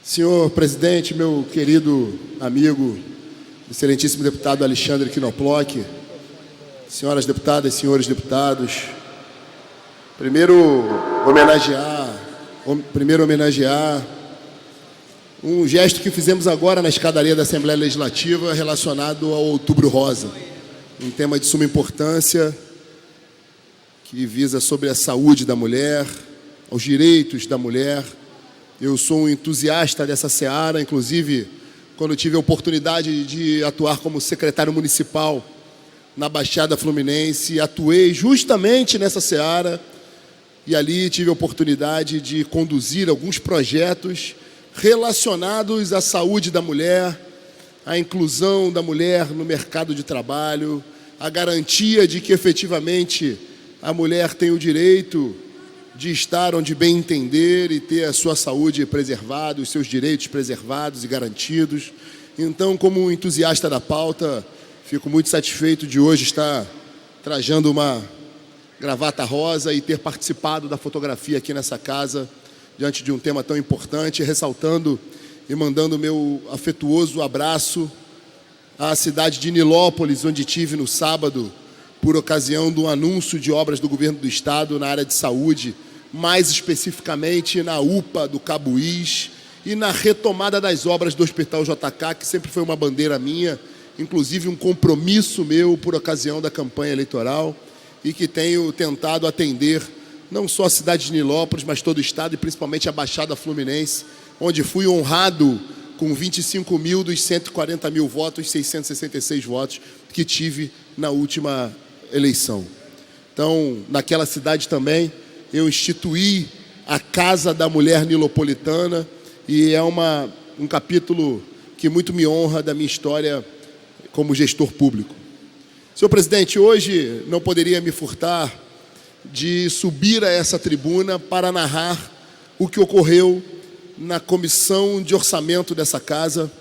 Senhor presidente, meu querido amigo, excelentíssimo deputado Alexandre Knoploch, senhoras deputadas, senhores deputados, primeiro homenagear um gesto que fizemos agora na escadaria da Assembleia Legislativa relacionado ao Outubro Rosa, um tema de suma importância que visa sobre a saúde da mulher, aos direitos da mulher. Eu sou um entusiasta dessa seara, inclusive quando tive a oportunidade de atuar como secretário municipal na Baixada Fluminense, atuei justamente nessa seara e ali tive a oportunidade de conduzir alguns projetos relacionados à saúde da mulher, à inclusão da mulher no mercado de trabalho, à garantia de que efetivamente a mulher tem o direito de estar onde bem entender e ter a sua saúde preservada, os seus direitos preservados e garantidos. Então, como um entusiasta da pauta, fico muito satisfeito de hoje estar trajando uma gravata rosa e ter participado da fotografia aqui nessa casa, diante de um tema tão importante, ressaltando e mandando meu afetuoso abraço à cidade de Nilópolis, onde tive no sábado, por ocasião do anúncio de obras do governo do estado na área de saúde, mais especificamente na UPA do Cabuís e na retomada das obras do Hospital JK, que sempre foi uma bandeira minha, inclusive um compromisso meu por ocasião da campanha eleitoral, e que tenho tentado atender não só a cidade de Nilópolis, mas todo o estado e principalmente a Baixada Fluminense, onde fui honrado com 25 mil dos 140 mil votos, 666 votos que tive na última eleição. Então, naquela cidade também, eu instituí a Casa da Mulher Nilopolitana e é um capítulo que muito me honra da minha história como gestor público. Senhor presidente, hoje não poderia me furtar de subir a essa tribuna para narrar o que ocorreu na comissão de orçamento dessa casa.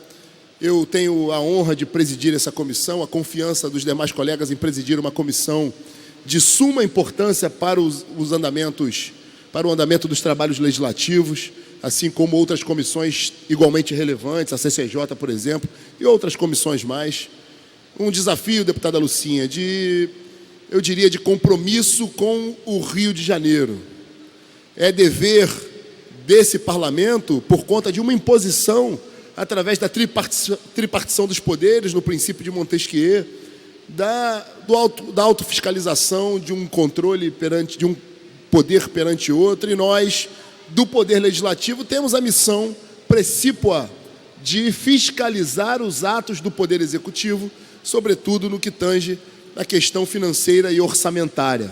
Eu tenho a honra de presidir essa comissão, a confiança dos demais colegas em presidir uma comissão de suma importância para o andamento dos trabalhos legislativos, assim como outras comissões igualmente relevantes, a CCJ, por exemplo, e outras comissões mais. Um desafio, deputada Lucinha, eu diria, de compromisso com o Rio de Janeiro. É dever desse parlamento, por conta de uma imposição através da tripartição dos poderes, no princípio de Montesquieu, da autofiscalização, de um controle de um poder perante outro, e nós, do Poder Legislativo, temos a missão precípua de fiscalizar os atos do Poder Executivo, sobretudo no que tange a questão financeira e orçamentária.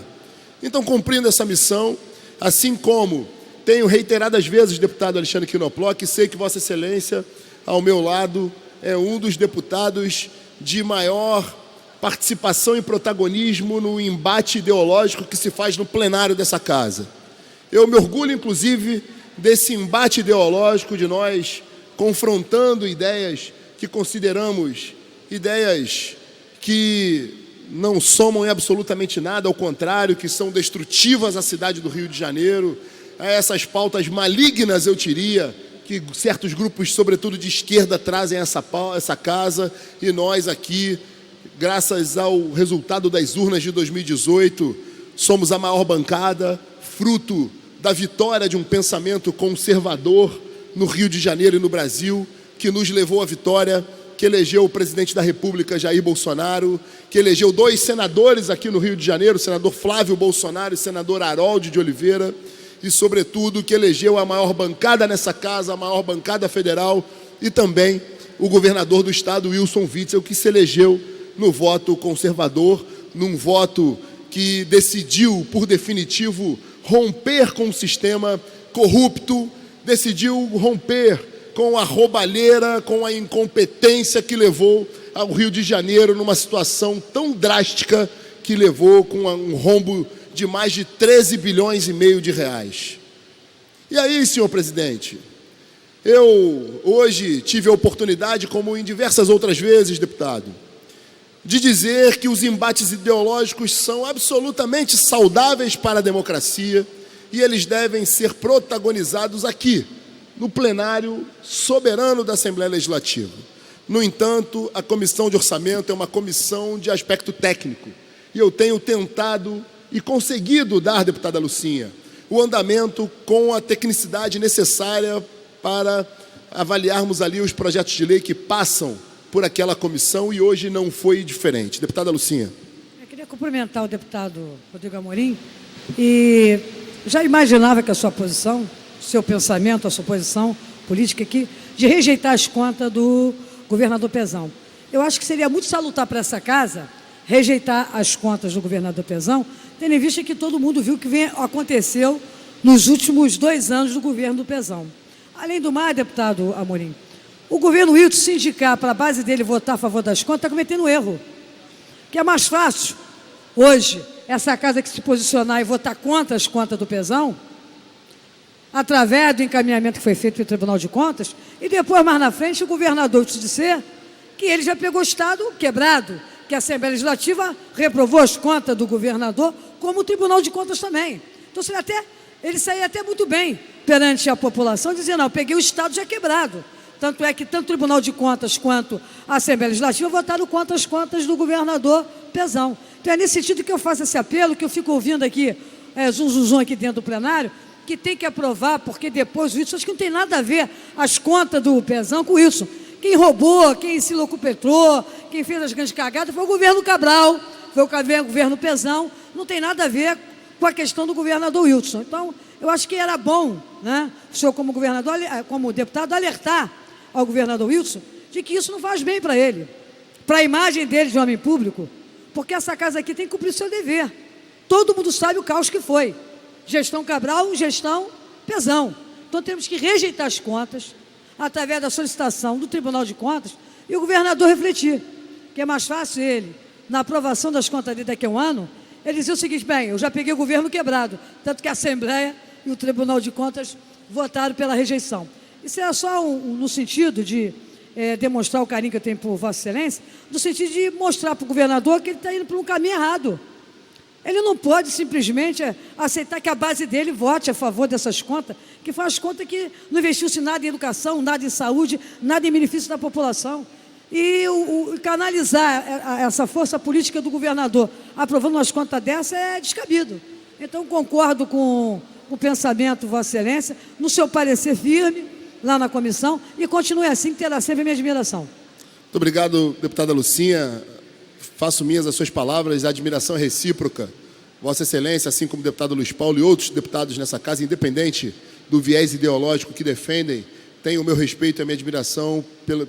Então, cumprindo essa missão, assim como tenho reiteradas vezes, deputado Alexandre Knoploch, sei que Vossa Excelência, ao meu lado, é um dos deputados de maior participação e protagonismo no embate ideológico que se faz no plenário dessa casa. Eu me orgulho, inclusive, desse embate ideológico de nós confrontando ideias que consideramos ideias que não somam em absolutamente nada, ao contrário, que são destrutivas à cidade do Rio de Janeiro, a essas pautas malignas, eu diria, que certos grupos, sobretudo de esquerda, trazem essa casa, e nós aqui, graças ao resultado das urnas de 2018, somos a maior bancada, fruto da vitória de um pensamento conservador no Rio de Janeiro e no Brasil, que nos levou à vitória, que elegeu o presidente da República, Jair Bolsonaro, que elegeu 2 senadores aqui no Rio de Janeiro, o senador Flávio Bolsonaro e o senador Harold de Oliveira, e, sobretudo, que elegeu a maior bancada nessa casa, a maior bancada federal, e também o governador do estado, Wilson Witzel, que se elegeu no voto conservador, num voto que decidiu, por definitivo, romper com o sistema corrupto, decidiu romper com a roubalheira, com a incompetência que levou ao Rio de Janeiro numa situação tão drástica que levou com um rombo de mais de 13 bilhões e meio de reais. E aí, senhor presidente, eu hoje tive a oportunidade, como em diversas outras vezes, deputado, de dizer que os embates ideológicos são absolutamente saudáveis para a democracia e eles devem ser protagonizados aqui, no plenário soberano da Assembleia Legislativa. No entanto, a Comissão de Orçamento é uma comissão de aspecto técnico. E eu tenho tentado e conseguido dar, deputada Lucinha, o andamento com a tecnicidade necessária para avaliarmos ali os projetos de lei que passam por aquela comissão, e hoje não foi diferente. Deputada Lucinha. Eu queria cumprimentar o deputado Rodrigo Amorim, e já imaginava que a sua posição, seu pensamento, a sua posição política aqui, de rejeitar as contas do governador Pezão. Eu acho que seria muito salutar para essa casa rejeitar as contas do governador Pezão, tendo em vista que todo mundo viu o que aconteceu nos últimos 2 anos do governo do Pezão. Além do mais, deputado Amorim, o governo Wilton, se indicar para a base dele votar a favor das contas, está cometendo um erro. Que é mais fácil, hoje, essa casa que se posicionar e votar contra as contas do Pezão, através do encaminhamento que foi feito pelo Tribunal de Contas, e depois, mais na frente, o governador te dizer que ele já pegou o Estado quebrado, que a Assembleia Legislativa reprovou as contas do governador, como o Tribunal de Contas também. Então, ele sairia até muito bem perante a população, dizendo, não, eu peguei o Estado já quebrado. Tanto é que tanto o Tribunal de Contas quanto a Assembleia Legislativa votaram contra as contas do governador Pezão. Então, é nesse sentido que eu faço esse apelo, que eu fico ouvindo aqui, zum aqui dentro do plenário, que tem que aprovar, porque depois isso, acho que não tem nada a ver as contas do Pezão com isso. Quem roubou, quem se locupetrou, quem fez as grandes cagadas foi o governo Cabral, foi o governo Pezão, não tem nada a ver com a questão do governador Wilson. Então, eu acho que era bom, né, o senhor como governador, como deputado, alertar ao governador Wilson de que isso não faz bem para ele, para a imagem dele de homem público, porque essa casa aqui tem que cumprir o seu dever. Todo mundo sabe o caos que foi. Gestão Cabral, gestão Pezão. Então temos que rejeitar as contas através da solicitação do Tribunal de Contas e o governador refletir, que é mais fácil ele, na aprovação das contas dele daqui a um ano, ele dizer o seguinte, bem, eu já peguei o governo quebrado, tanto que a Assembleia e o Tribunal de Contas votaram pela rejeição. Isso é só no sentido de demonstrar o carinho que eu tenho por Vossa Excelência, no sentido de mostrar para o governador que ele está indo por um caminho errado. Ele não pode simplesmente aceitar que a base dele vote a favor dessas contas, que faz conta que não investiu-se nada em educação, nada em saúde, nada em benefício da população. E canalizar essa força política do governador aprovando umas contas dessas é descabido. Então, concordo com o pensamento, Vossa Excelência, no seu parecer firme, lá na comissão, e continue assim, que terá sempre a minha admiração. Muito obrigado, deputada Lucinha. Faço minhas as suas palavras, a admiração é recíproca. Vossa Excelência, assim como o deputado Luiz Paulo e outros deputados nessa casa, independente do viés ideológico que defendem, tem o meu respeito e a minha admiração,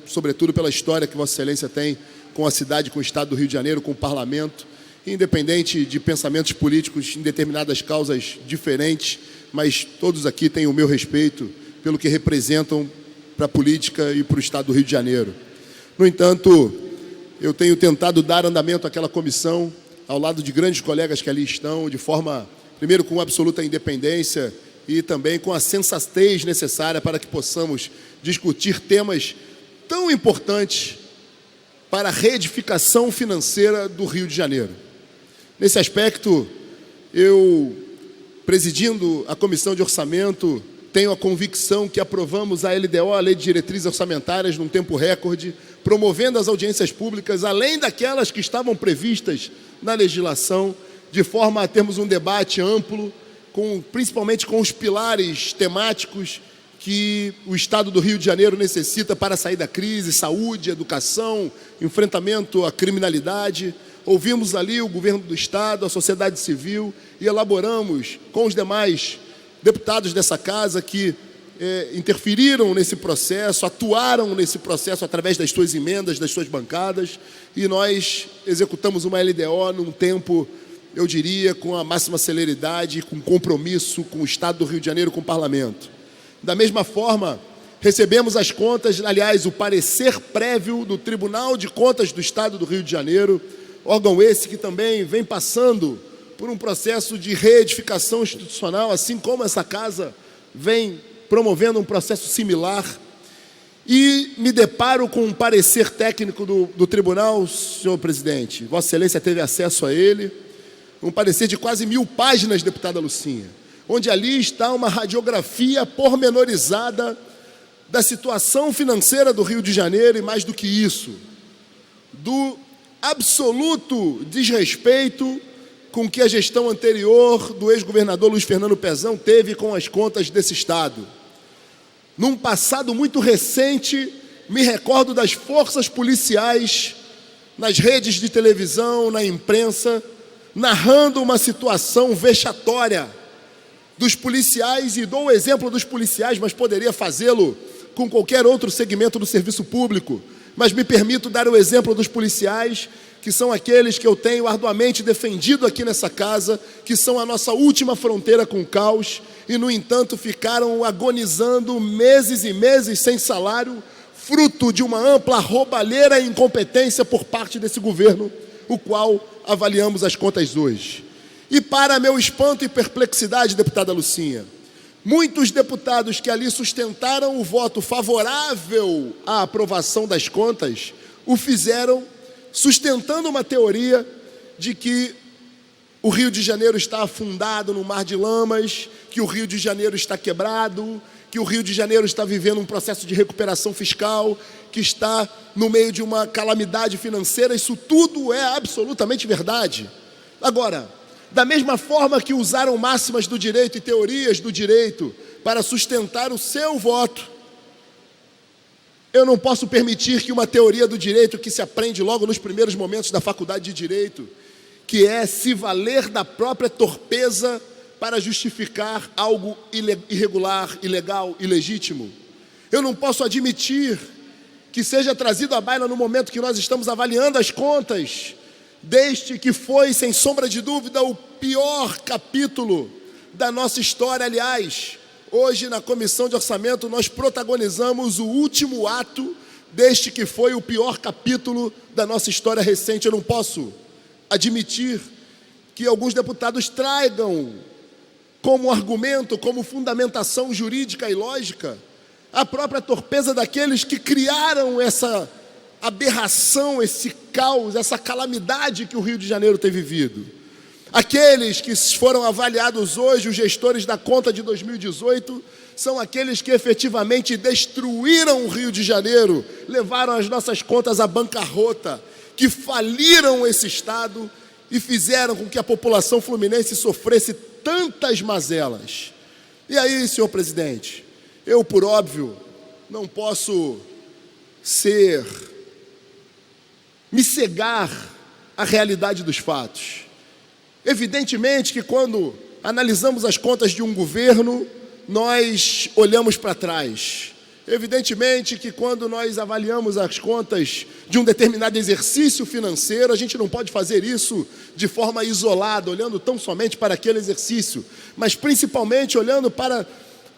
sobretudo pela história que Vossa Excelência tem com a cidade, com o Estado do Rio de Janeiro, com o Parlamento, independente de pensamentos políticos em determinadas causas diferentes, mas todos aqui têm o meu respeito pelo que representam para a política e para o Estado do Rio de Janeiro. No entanto, eu tenho tentado dar andamento àquela comissão, ao lado de grandes colegas que ali estão, de forma, primeiro, com absoluta independência e também com a sensatez necessária para que possamos discutir temas tão importantes para a reedificação financeira do Rio de Janeiro. Nesse aspecto, eu, presidindo a Comissão de Orçamento, tenho a convicção que aprovamos a LDO, a Lei de Diretrizes Orçamentárias, num tempo recorde, promovendo as audiências públicas, além daquelas que estavam previstas na legislação, de forma a termos um debate amplo, principalmente com os pilares temáticos que o Estado do Rio de Janeiro necessita para sair da crise: saúde, educação, enfrentamento à criminalidade. Ouvimos ali o governo do Estado, a sociedade civil, e elaboramos com os demais deputados dessa casa que interferiram nesse processo, atuaram nesse processo através das suas emendas, das suas bancadas, e nós executamos uma LDO num tempo, eu diria, com a máxima celeridade, com compromisso com o Estado do Rio de Janeiro, com o Parlamento. Da mesma forma, recebemos as contas, aliás, o parecer prévio do Tribunal de Contas do Estado do Rio de Janeiro, órgão esse que também vem passando por um processo de reedificação institucional, assim como essa casa vem promovendo um processo similar, e me deparo com um parecer técnico do tribunal, senhor presidente. Vossa Excelência teve acesso a ele, um parecer de quase 1000 páginas, deputada Lucinha, onde ali está uma radiografia pormenorizada da situação financeira do Rio de Janeiro e, mais do que isso, do absoluto desrespeito com que a gestão anterior do ex-governador Luiz Fernando Pezão teve com as contas desse Estado. Num passado muito recente, me recordo das forças policiais nas redes de televisão, na imprensa, narrando uma situação vexatória dos policiais, e dou o exemplo dos policiais, mas poderia fazê-lo com qualquer outro segmento do serviço público, mas me permito dar o exemplo dos policiais, que são aqueles que eu tenho arduamente defendido aqui nessa casa, que são a nossa última fronteira com o caos, e no entanto ficaram agonizando meses e meses sem salário, fruto de uma ampla roubalheira e incompetência por parte desse governo, o qual avaliamos as contas hoje. E para meu espanto e perplexidade, deputada Lucinha, muitos deputados que ali sustentaram o voto favorável à aprovação das contas, o fizeram sustentando uma teoria de que o Rio de Janeiro está afundado no mar de lamas, que o Rio de Janeiro está quebrado, que o Rio de Janeiro está vivendo um processo de recuperação fiscal, que está no meio de uma calamidade financeira. Isso tudo é absolutamente verdade. Agora, da mesma forma que usaram máximas do direito e teorias do direito para sustentar o seu voto, eu não posso permitir que uma teoria do direito que se aprende logo nos primeiros momentos da faculdade de Direito, que é se valer da própria torpeza para justificar algo irregular, ilegal, ilegítimo. Eu não posso admitir que seja trazido à baila no momento que nós estamos avaliando as contas deste que foi, sem sombra de dúvida, o pior capítulo da nossa história. Aliás, hoje na Comissão de Orçamento nós protagonizamos o último ato deste que foi o pior capítulo da nossa história recente. Eu não posso admitir que alguns deputados tragam como argumento, como fundamentação jurídica e lógica, a própria torpeza daqueles que criaram essa aberração, esse caos, essa calamidade que o Rio de Janeiro tem vivido. Aqueles que foram avaliados hoje, os gestores da conta de 2018, são aqueles que efetivamente destruíram o Rio de Janeiro, levaram as nossas contas à bancarrota, que faliram esse Estado e fizeram com que a população fluminense sofresse tantas mazelas. E aí, senhor presidente, eu, por óbvio, não posso me cegar à realidade dos fatos. Evidentemente que quando analisamos as contas de um governo, nós olhamos para trás. Evidentemente que quando nós avaliamos as contas de um determinado exercício financeiro, a gente não pode fazer isso de forma isolada, olhando tão somente para aquele exercício, mas principalmente olhando para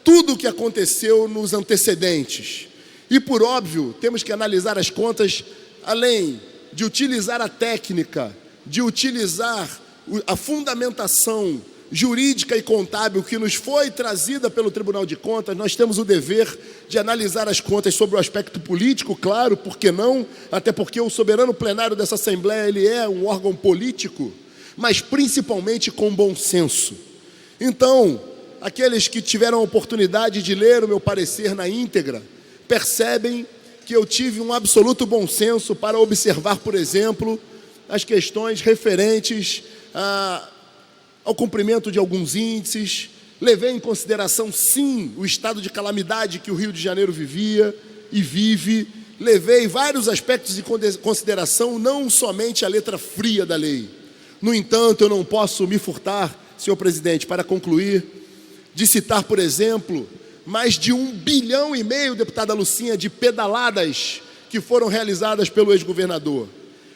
tudo o que aconteceu nos antecedentes. E por óbvio, temos que analisar as contas além de utilizar a técnica, de utilizar a fundamentação jurídica e contábil que nos foi trazida pelo Tribunal de Contas. Nós temos o dever de analisar as contas sobre o aspecto político, claro, por que não? Até porque o soberano plenário dessa Assembleia, ele é um órgão político, mas principalmente com bom senso. Então, aqueles que tiveram a oportunidade de ler o meu parecer na íntegra, percebem que eu tive um absoluto bom senso para observar, por exemplo, as questões referentes ao cumprimento de alguns índices. Levei em consideração, sim, o estado de calamidade que o Rio de Janeiro vivia e vive. Levei vários aspectos em consideração, não somente a letra fria da lei. No entanto, eu não posso me furtar, senhor presidente, para concluir, de citar, por exemplo, mais de 1,5 bilhão, deputada Lucinha, de pedaladas que foram realizadas pelo ex-governador.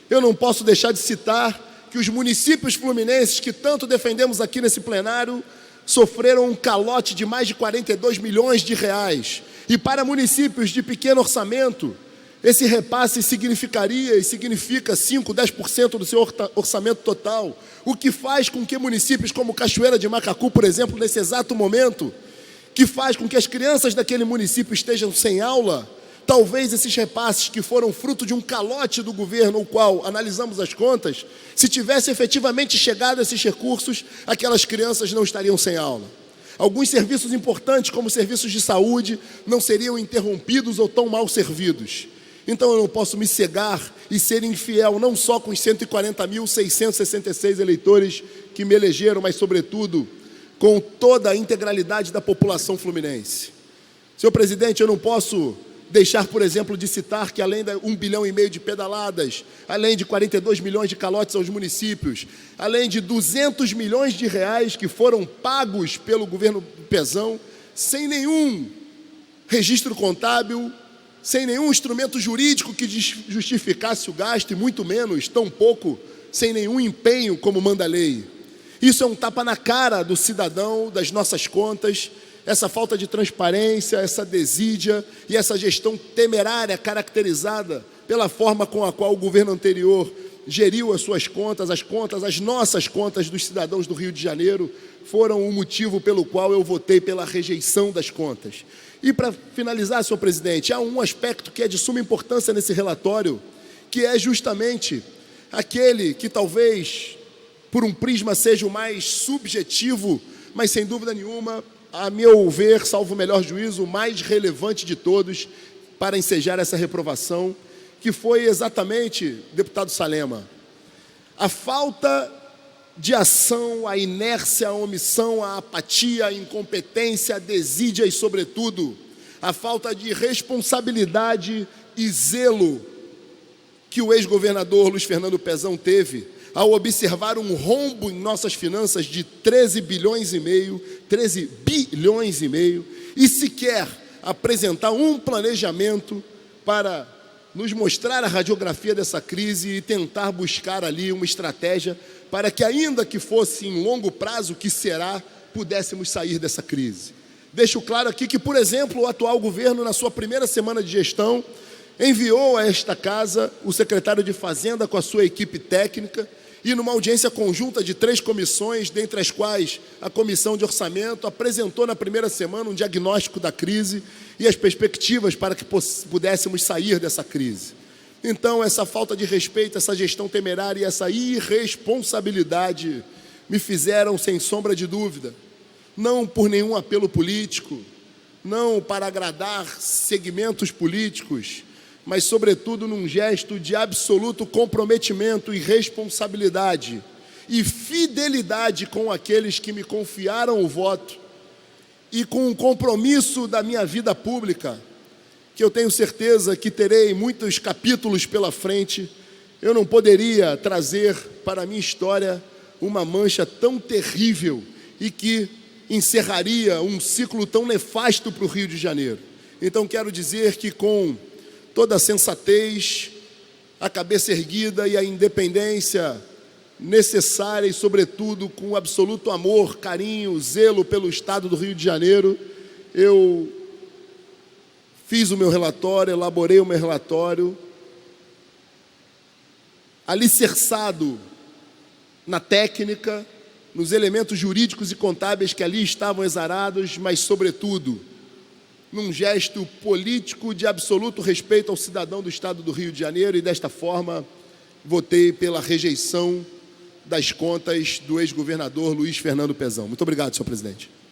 Eu não posso deixar de citar que os municípios fluminenses, que tanto defendemos aqui nesse plenário, sofreram um calote de mais de 42 milhões de reais. E para municípios de pequeno orçamento, esse repasse significaria e significa 5%, 10% do seu orçamento total, o que faz com que municípios como Cachoeira de Macacu, por exemplo, nesse exato momento, que faz com que as crianças daquele município estejam sem aula, talvez esses repasses que foram fruto de um calote do governo, o qual analisamos as contas, se tivesse efetivamente chegado a esses recursos, aquelas crianças não estariam sem aula. Alguns serviços importantes, como serviços de saúde, não seriam interrompidos ou tão mal servidos. Então eu não posso me cegar e ser infiel, não só com os 140.666 eleitores que me elegeram, mas sobretudo com toda a integralidade da população fluminense. Senhor presidente, eu não posso deixar, por exemplo, de citar que além de 1,5 bilhão de pedaladas, além de 42 milhões de calotes aos municípios, além de 200 milhões de reais que foram pagos pelo governo Pezão, sem nenhum registro contábil, sem nenhum instrumento jurídico que justificasse o gasto, e muito menos, tampouco, sem nenhum empenho como manda a lei. Isso é um tapa na cara do cidadão, das nossas contas, essa falta de transparência, essa desídia e essa gestão temerária caracterizada pela forma com a qual o governo anterior geriu as suas contas, as nossas contas dos cidadãos do Rio de Janeiro, foram o motivo pelo qual eu votei pela rejeição das contas. E para finalizar, senhor presidente, há um aspecto que é de suma importância nesse relatório, que é justamente aquele que talvez, por um prisma, seja o mais subjetivo, mas sem dúvida nenhuma, a meu ver, salvo o melhor juízo, o mais relevante de todos para ensejar essa reprovação, que foi exatamente, deputado Salema, a falta de ação, a inércia, a omissão, a apatia, a incompetência, a desídia e, sobretudo, a falta de responsabilidade e zelo que o ex-governador Luiz Fernando Pezão teve ao observar um rombo em nossas finanças de 13 bilhões e meio, e sequer apresentar um planejamento para nos mostrar a radiografia dessa crise e tentar buscar ali uma estratégia para que, ainda que fosse em longo prazo, que será, pudéssemos sair dessa crise. Deixo claro aqui que, por exemplo, o atual governo, na sua primeira semana de gestão, enviou a esta casa o secretário de Fazenda com a sua equipe técnica e numa audiência conjunta de 3 comissões, dentre as quais a Comissão de Orçamento, apresentou na primeira semana um diagnóstico da crise e as perspectivas para que pudéssemos sair dessa crise. Então, essa falta de respeito, essa gestão temerária e essa irresponsabilidade me fizeram, sem sombra de dúvida, não por nenhum apelo político, não para agradar segmentos políticos, mas, sobretudo, num gesto de absoluto comprometimento e responsabilidade e fidelidade com aqueles que me confiaram o voto e com o compromisso da minha vida pública, que eu tenho certeza que terei muitos capítulos pela frente, eu não poderia trazer para a minha história uma mancha tão terrível e que encerraria um ciclo tão nefasto para o Rio de Janeiro. Então, quero dizer que, com toda a sensatez, a cabeça erguida e a independência necessária e, sobretudo, com absoluto amor, carinho, zelo pelo Estado do Rio de Janeiro, eu fiz o meu relatório, elaborei o meu relatório, alicerçado na técnica, nos elementos jurídicos e contábeis que ali estavam exarados, mas, sobretudo, num gesto político de absoluto respeito ao cidadão do Estado do Rio de Janeiro, e desta forma votei pela rejeição das contas do ex-governador Luiz Fernando Pezão. Muito obrigado, senhor presidente.